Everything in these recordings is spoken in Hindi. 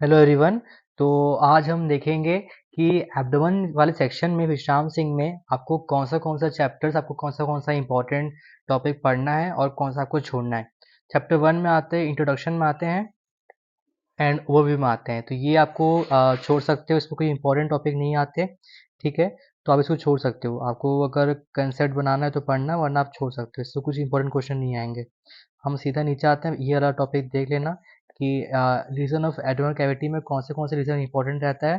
Hello everyone. तो आज हम देखेंगे कि एब्डोमेन वाले सेक्शन में विश्राम सिंह में आपको कौन सा चैप्टर्स, आपको कौन सा इंपॉर्टेंट टॉपिक पढ़ना है और कौन सा आपको छोड़ना है। चैप्टर 1 में आते हैं, इंट्रोडक्शन में आते हैं एंड ओवरव्यू में आते हैं। तो ये आपको छोड़ सकते हो, इसमें कोई इंपॉर्टेंट टॉपिक नहीं आते, ठीक है। तो आप इसको छोड़ सकते हो। आपको अगर कंसेप्ट बनाना है तो पढ़ना, वरना आप छोड़ सकते हो, इससे कुछ इंपॉर्टेंट क्वेश्चन नहीं आएंगे। हम सीधा नीचे आते हैं, ये वाला टॉपिक देख लेना कि रीजन ऑफ एडोनल कैविटी में कौन से रीजन इंपॉर्टेंट रहता है,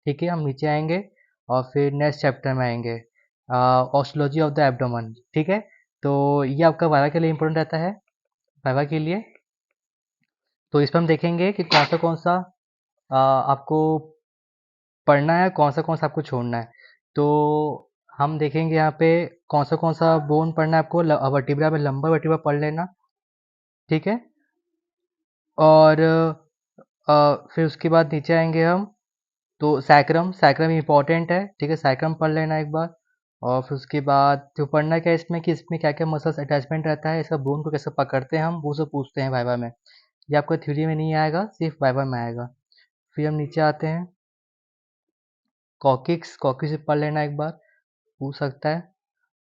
ठीक है। हम नीचे आएंगे और फिर नेक्स्ट चैप्टर में आएंगे, ऑस्टोलॉजी ऑफ द एब्डोमेन, ठीक है। तो ये आपका वाइवा के लिए इंपॉर्टेंट रहता है, वाइवा के लिए। तो इस पर हम देखेंगे कि कौन सा आपको पढ़ना है, कौन सा आपको छोड़ना है। तो हम देखेंगे यहाँ पे कौन सा बोन पढ़ना है आपको। वर्टिब्रा में लंबर वर्टिब्रा पढ़ लेना, ठीक है। और फिर उसके बाद नीचे आएंगे हम, तो सैक्रम, सैक्रम इम्पॉर्टेंट है, ठीक है। सैक्रम पढ़ लेना एक बार। और फिर उसके बाद जो पढ़ना क्या है इसमें, कि इसमें क्या क्या मसल्स अटैचमेंट रहता है, इसका बोन को कैसे पकड़ते हैं हम, वो सब पूछते हैं वाइवा में। ये आपको थ्योरी में नहीं आएगा, सिर्फ वाइवा में आएगा। फिर हम नीचे आते हैं, कॉकिक्स, कॉकिक्स पढ़ लेना एक बार, पूछ सकता है।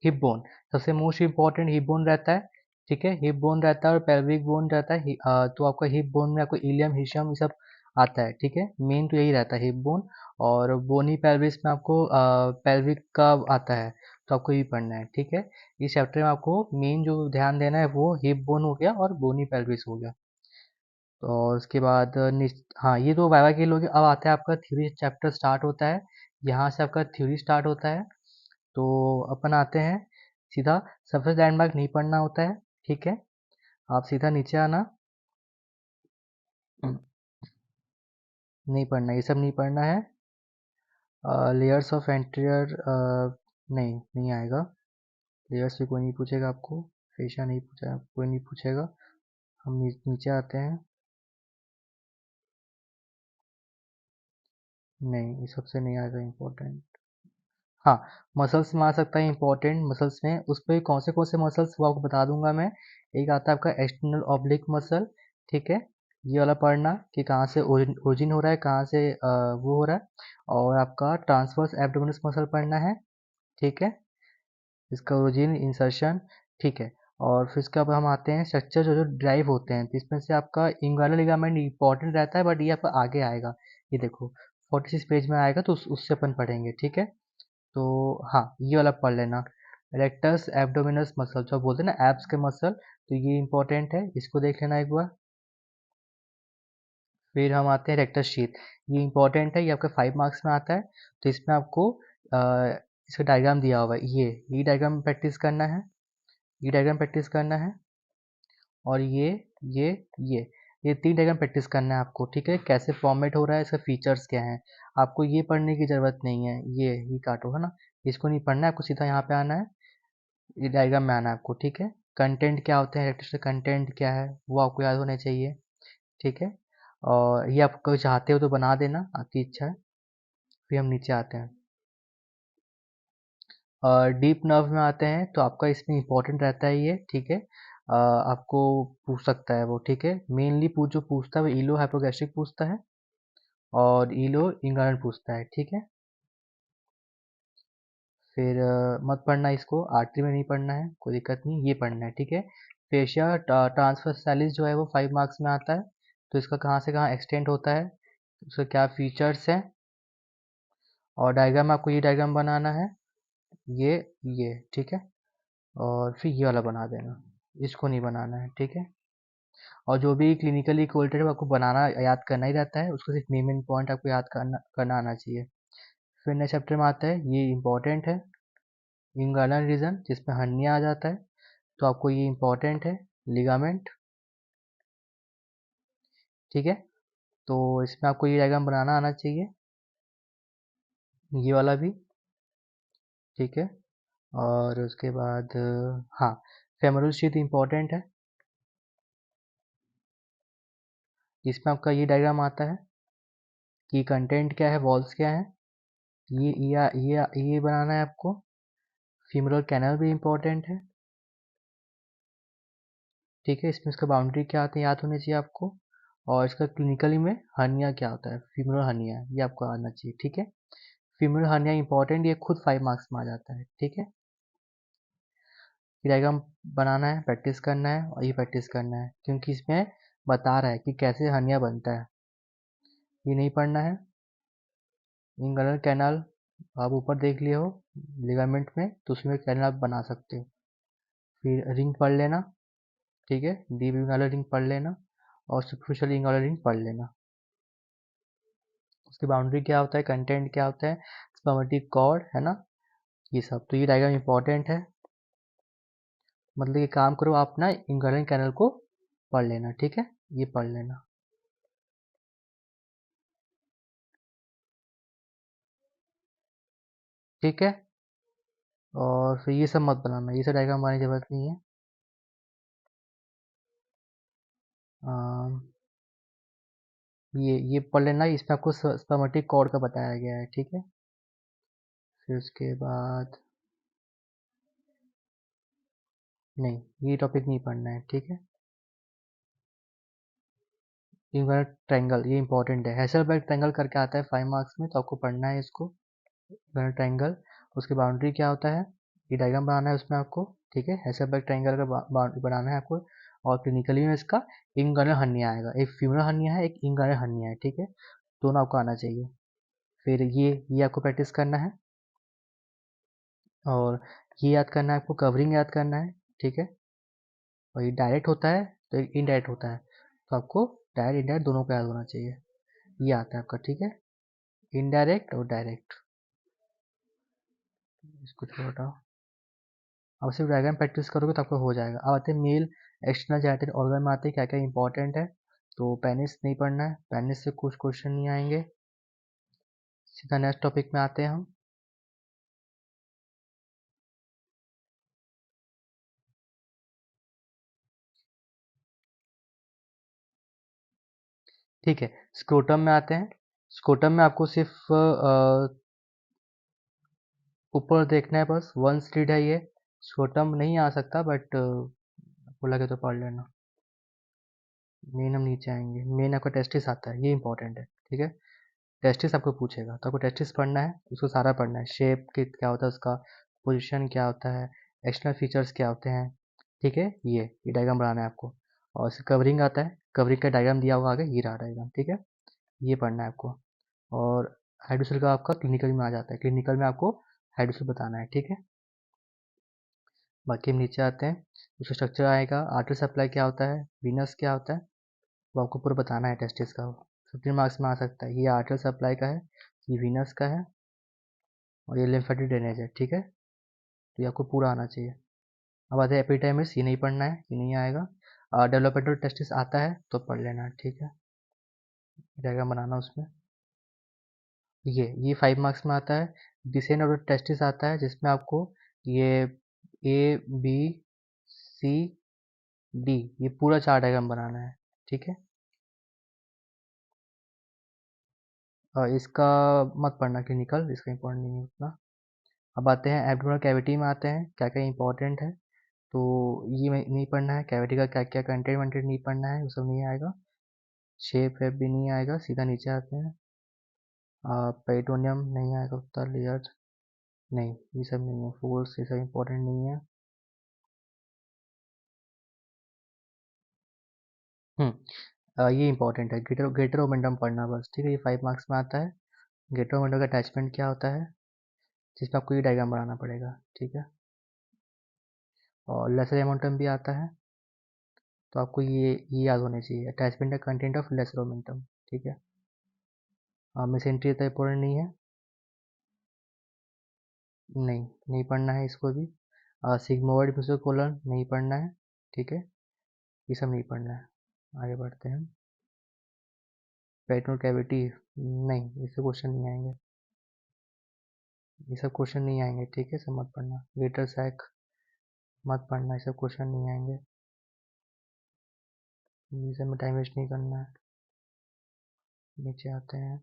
हिप बोन, सबसे मोस्ट इम्पॉर्टेंट हिप बोन रहता है, ठीक है। हिप बोन रहता है और पेल्विक बोन रहता है। तो आपका हिप बोन में आपको इलियम, हिशियम ये सब आता है, ठीक है। मेन तो यही रहता है हिप बोन। और बोनी पेल्विस में आपको पेल्विक का आता है, तो आपको ये पढ़ना है, ठीक है। इस चैप्टर में आपको मेन जो ध्यान देना है वो हिप बोन हो गया और बोनी पेल्विस हो गया। तो उसके बाद हाँ, ये तो वाइवा के लोग। अब आता है आपका थ्योरी चैप्टर स्टार्ट होता है, यहाँ से आपका थ्योरी स्टार्ट होता है। तो अपन आते हैं सीधा, सरफेस लैंडमार्क नहीं पढ़ना होता है, ठीक है। आप सीधा नीचे आना, नहीं पढ़ना, ये सब नहीं पढ़ना है। लेयर्स ऑफ एंटीरियर, नहीं नहीं आएगा। लेयर्स भी कोई नहीं पूछेगा आपको, फेशा नहीं पूछा, कोई नहीं पूछेगा। हम नीचे आते हैं, नहीं, ये सबसे नहीं आएगा इम्पोर्टेंट। हाँ, मसल्स में आ सकता है इंपॉर्टेंट। मसल्स में उस पर कौन से मसल्स वो आपको बता दूंगा मैं। एक आता है आपका एक्सटर्नल ऑब्लिक मसल, ठीक है। ये वाला पढ़ना कि कहाँ से ओरिजिन हो रहा है, कहाँ से वो हो रहा है। और आपका ट्रांसवर्स एब्डोमिनस मसल पढ़ना है, ठीक है। इसका ओरिजिन, इंसर्शन, ठीक है। और फिर इसके बाद हम आते हैं स्ट्रक्चर जो जो ड्राइव होते हैं, तो इसमें से आपका इंग्वाइनल लिगामेंट इंपॉर्टेंट रहता है, बट ये आपका आगे आएगा। ये देखो 46 पेज में आएगा, तो उससे अपन पढ़ेंगे, ठीक है। तो हाँ, ये वाला पढ़ लेना। रेक्टस एब्डोमिनस मसल जो बोलते हैं ना, एब्स के मसल, तो ये इंपॉर्टेंट है, इसको देख लेना एक बार। फिर हम आते हैं रेक्टस शीथ, ये इंपॉर्टेंट है, ये आपका 5 मार्क्स में आता है। तो इसमें आपको इसका डायग्राम दिया हुआ है, ये डायग्राम प्रैक्टिस करना है, ये डायग्राम प्रैक्टिस करना है। और ये ये ये 3 डायग्राम प्रैक्टिस करना है आपको, ठीक है। कैसे फॉर्मेट हो रहा है, इसका फीचर्स क्या है। आपको ये पढ़ने की ज़रूरत नहीं है, ये काटो, है ना। इसको नहीं पढ़ना है आपको, सीधा यहाँ पे आना है, ये डायग्राम में आना है आपको, ठीक है। कंटेंट क्या होते हैं, इलेक्ट्रिसिटी कंटेंट क्या है, वो आपको याद होने चाहिए, ठीक है। और ये आप कोई चाहते हो तो बना देना, आपकी इच्छा है। फिर हम नीचे आते हैं और डीप नर्व में आते हैं, तो आपका इसमें इंपॉर्टेंट रहता है ये, ठीक है। आपको पूछ सकता है वो, ठीक है। मेनली जो पूछता है वो इलो हाइपोगैस्ट्रिक पूछता है और इलो इंगारन पूछता है, ठीक है। फिर मत पढ़ना इसको, आर्टरी में नहीं पढ़ना है, कोई दिक्कत नहीं, ये पढ़ना है, ठीक है। फेशिया ट्रांसवर्सालिस जो है वो 5 मार्क्स में आता है। तो इसका कहाँ से कहाँ एक्सटेंड होता है, उसका क्या फीचर्स है। और डायग्राम आपको ये डायग्राम बनाना है, ये ये ठीक है। और फिर ये वाला बना देना, इसको नहीं बनाना है, ठीक है। और जो भी क्लिनिकली क्वालिटेटिव आपको बनाना याद करना ही रहता है, उसको सिर्फ मेन पॉइंट आपको याद करना आना चाहिए। फिर नेक्स्ट चैप्टर में आता है, ये इंपॉर्टेंट है, इंगानल रीजन जिसमें हर्निया आ जाता है, तो आपको ये इंपॉर्टेंट है। लिगामेंट, ठीक है। तो इसमें आपको ये डायग्राम बनाना आना चाहिए, ये वाला भी, ठीक है। और उसके बाद हाँ, फेमोरल शीथ इंपॉर्टेंट है, इसमें आपका ये डायग्राम आता है कि कंटेंट क्या है, वॉल्स क्या है। ये बनाना है आपको। फीमोरल कैनल भी इंपॉर्टेंट है, ठीक है। इसमें इसका बाउंड्री क्या आते हैं याद होने चाहिए आपको। और इसका क्लिनिकली में हर्निया क्या होता है, फीमरल हर्निया, ये आपको आना चाहिए, ठीक है। फीमरल हर्निया इंपॉर्टेंट, ये खुद 5 मार्क्स में आ जाता है, ठीक है। डायग्राम बनाना है, प्रैक्टिस करना है और ये प्रैक्टिस करना है, क्योंकि इसमें बता रहा है कि कैसे हर्निया बनता है। ये नहीं पढ़ना है। इंगुलर कैनाल आप ऊपर देख लिए हो लिगामेंट में, तो उसमें कैनाल आप बना सकते हो। फिर रिंग पढ़ लेना, ठीक है, डीप इंगुलर रिंग पढ़ लेना और सुपरफिशियल इंगुलर रिंग पढ़ लेना। उसकी बाउंड्री क्या होता है, कंटेंट क्या होता है, स्पर्मेटिक कॉर्ड है ना, ये सब। तो ये डायग्राम इंपॉर्टेंट है, मतलब ये काम करो आप ना, इंगुलर कैनाल को पढ़ लेना, ठीक है, ये पढ़ लेना। ठीक है, और फिर ये सब मत बनाना, ये सब डायग्राम बनाने की जरूरत नहीं है। ये पढ़ लेना, इसमें आपको स्पर्मेटिक कॉर्ड का बताया गया है, ठीक है। फिर उसके बाद नहीं, ये टॉपिक नहीं पढ़ना है, ठीक है। इंगुलर ट्रायंगल ये इंपॉर्टेंट है, हैसेलबर्ग ट्रायंगल करके आता है 5 मार्क्स में, तो आपको पढ़ना है इसको। इंगुलर ट्रायंगल, उसकी बाउंड्री क्या होता है, ये डायग्राम बनाना है उसमें आपको, ठीक है। हैसेलबर्ग ट्रायंगल का बाउंड्री बनाना है आपको। और क्लिनिकली में इसका इंगुलर हर्निया आएगा, एक फीमरल हर्निया है, एक इंगुलर हर्निया है, ठीक है। दोनों आपको आना चाहिए। फिर ये आपको प्रैक्टिस करना है, और ये याद करना है आपको, कवरिंग याद करना है, ठीक है। और ये डायरेक्ट होता है तो एक इनडायरेक्ट होता है, तो आपको डायरेक्ट इनडायरेक्ट दोनों का याद होना चाहिए। ये आता है आपका, ठीक है, इनडायरेक्ट और डायरेक्ट। इसको छोड़ हटाओ। अब सिर्फ डायग्राम प्रैक्टिस करोगे तो आपको हो जाएगा। अब आते हैं मेल एक्सटर्नल जेनिटल ऑर्गन में, आते हैं क्या क्या इंपॉर्टेंट है। तो पेनिस नहीं पढ़ना है, पेनिस से कुछ क्वेश्चन नहीं आएंगे। सीधा नेक्स्ट टॉपिक में आते हैं हम। ठीक है, स्क्रोटम में आते हैं। स्क्रोटम में आपको सिर्फ ऊपर देखना है, बस वन स्लिट है ये। स्क्रोटम नहीं आ सकता, बट आपको लगे तो पढ़ लेना। मेन हम नीचे आएंगे, मेन आपका टेस्टिस आता है, ये इंपॉर्टेंट है, ठीक है। टेस्टिस आपको पूछेगा तो आपको टेस्टिस पढ़ना है, उसको सारा पढ़ना है। शेप क्या होता है उसका, पोजीशन क्या होता है, एक्सटर्नल फीचर्स क्या होते हैं, ठीक है। ये डायग्राम बनाना है आपको। और इसका कवरिंग आता है, कवरिंग का डायग्राम दिया हुआ आगे, ये रहा डायग्राम, ठीक है। ये पढ़ना है आपको। और हाइड्रोसेल का आपका क्लिनिकल में आ जाता है, क्लिनिकल में आपको हाइड्रोसेल बताना है, ठीक है। बाकी हम नीचे आते हैं, उसका स्ट्रक्चर आएगा, आर्टरी सप्लाई क्या होता है, वीनस क्या होता है, वो आपको पूरा बताना है टेस्टिस का। 15 मार्क्स में आ सकता है। ये आर्टरी सप्लाई का है, ये वीनस का है, और ये लिम्फेटिक ड्रेनेज है, ठीक है। तो ये आपको पूरा आना चाहिए। अब आते हैं एपिडेमिस, ये नहीं पढ़ना है, ये नहीं आएगा। डेवलपमेंटल टेस्टिस आता है तो पढ़ लेना, ठीक है। डायग्राम बनाना उसमें। ये 5 मार्क्स में आता है। डिसेंट ऑफ द टेस्टिस आता है, जिसमें आपको ये ए बी सी डी, ये पूरा 4 डायग्राम बनाना है, ठीक है। और इसका मत पढ़ना क्लिनिकल, इसका इंपॉर्टेंट नहीं है उतना। अब आते हैं एब्डोमिनल कैविटी में, आते हैं क्या क्या इंपॉर्टेंट है। तो ये नहीं पढ़ना है, कैविटी का क्या क्या कंटेंट वंटेंट नहीं पढ़ना है, वो सब नहीं आएगा। शेप वेप भी नहीं आएगा। सीधा नीचे आते हैं, पेरिटोनियम नहीं आएगा, उतना लेयर नहीं, ये सब नहीं है, फोर्स ये सब इंपॉर्टेंट नहीं है। ये इंपॉर्टेंट है, ग्रेटर ग्रेटर ओमेंटम पढ़ना बस, ठीक है। ये 5 मार्क्स में आता है। ग्रेटर ओमेंटम का अटैचमेंट क्या होता है, जिसमें आपको ये डायग्राम बनाना पड़ेगा, ठीक है। और लेसर ओमेंटम भी आता है, तो आपको ये याद होने चाहिए, अटैचमेंट है कंटेंट ऑफ लेसर ओमेंटम, ठीक है। मेसेंट्री इतना इंपॉर्टेंट नहीं है, नहीं पढ़ना है इसको भी। सिग्मोइड म्यूसिकोलन नहीं पढ़ना है, ठीक है। ये सब नहीं पढ़ना है। आगे बढ़ते हैं। पेरिटोनल कैविटी, नहीं, इससे क्वेश्चन नहीं आएंगे, ये सब क्वेश्चन नहीं आएंगे, ठीक है, सब मत पढ़ना। ग्रेटर सैक मत पढ़ना, ये सब क्वेश्चन नहीं आएंगे, ये सब में टाइम वेस्ट नहीं करना है। नीचे आते हैं,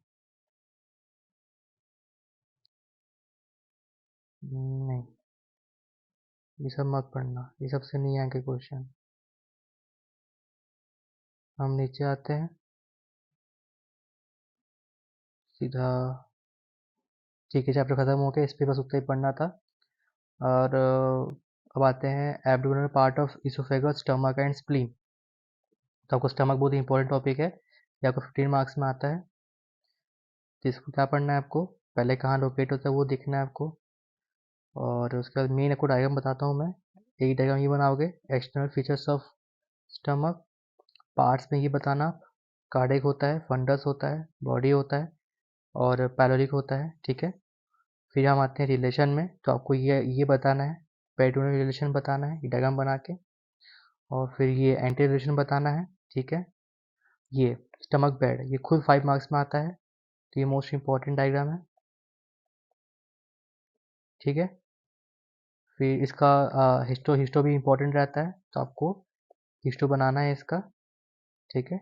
नहीं, ये सब मत पढ़ना, ये सब से नहीं आएंगे क्वेश्चन। हम नीचे आते हैं, सीधा ठीक है, चैप्टर खत्म हो गया, इस पे बस उतना ही पढ़ना था। और अब आते हैं abdominal part of oesophagus, stomach and spleen. तो आपको स्टमक बहुत इंपॉर्टेंट टॉपिक है, ये आपको 15 मार्क्स में आता है। तो इसको क्या पढ़ना है आपको, पहले कहाँ लोकेट होता है वो देखना है आपको, और उसके बाद मेन आपको डायग्राम बताता हूँ मैं। एक डायग्राम ये बनाओगे, external features of stomach, parts में ये बताना, कार्डियक होता है, फंडस होता है, बॉडी होता है और पैलोरिक होता है, ठीक है। फिर हम आते हैं रिलेशन में, तो आपको ये बताना है, पेरिटोनियल रिलेशन बताना है, ये डायग्राम बना के, और फिर ये एंटी रिलेशन बताना है, ठीक है। ये स्टमक बेड, ये खुद 5 मार्क्स में आता है, तो ये मोस्ट इंपॉर्टेंट डायग्राम है, ठीक है। फिर इसका हिस्टो भी इंपॉर्टेंट रहता है, तो आपको हिस्टो बनाना है इसका, ठीक है।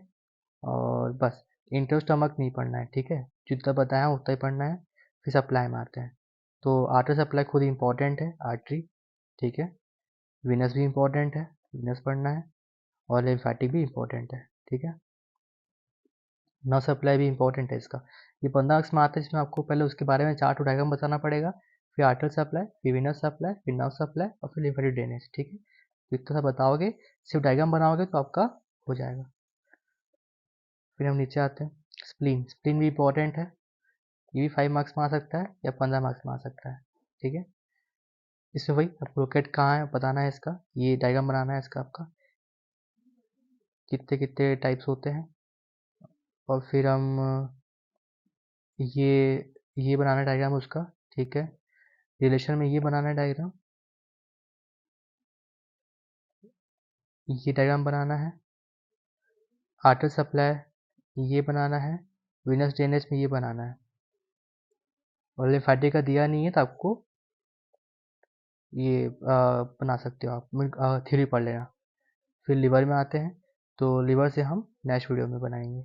और बस इंटर स्टमक नहीं पढ़ना है, ठीक है, जितना बताया उतना ही पढ़ना है। फिर सप्लाई में आते हैं, तो आर्टरी सप्लाई खुद इंपॉर्टेंट है, आर्टरी, ठीक है। विनस भी इंपॉर्टेंट है, विनस पढ़ना है, और लिम्फेटिक भी इंपॉर्टेंट है, ठीक है। नर्व सप्लाई भी इंपॉर्टेंट है इसका। ये 15 मार्क्स में आता है, जिसमें आपको पहले उसके बारे में 4 डायग्राम बताना पड़ेगा, फिर आर्टरी सप्लाई, फिर विनस सप्लाई, फिर नर्व सप्लाई और फिर लिम्फेटिक ड्रेनेज, ठीक है। तो इतना सा बताओगे, सिर्फ डायग्राम बनाओगे तो आपका हो जाएगा। फिर हम नीचे आते हैं, स्प्लीन, स्प्लीन भी इंपॉर्टेंट है, ये भी 5 मार्क्स में आ सकता है या 15 मार्क्स में आ सकता है, ठीक है। इसमें वही आपको लोकेट कहाँ है बताना है इसका, ये डायग्राम बनाना है इसका आपका, कितने कितने टाइप्स होते हैं। और फिर हम ये बनाना है डायग्राम उसका, ठीक है। रिलेशन में ये बनाना है डायग्राम, ये डायग्राम बनाना है। आर्टर सप्लाई ये बनाना है, विनस ड्रेनेज में ये बनाना है। और लिम्फेटिक का दिया नहीं है तो आपको ये बना सकते हो आप, थ्योरी पढ़ लेना। फिर लिवर में आते हैं, तो लिवर से हम नेक्स्ट वीडियो में बनाएंगे।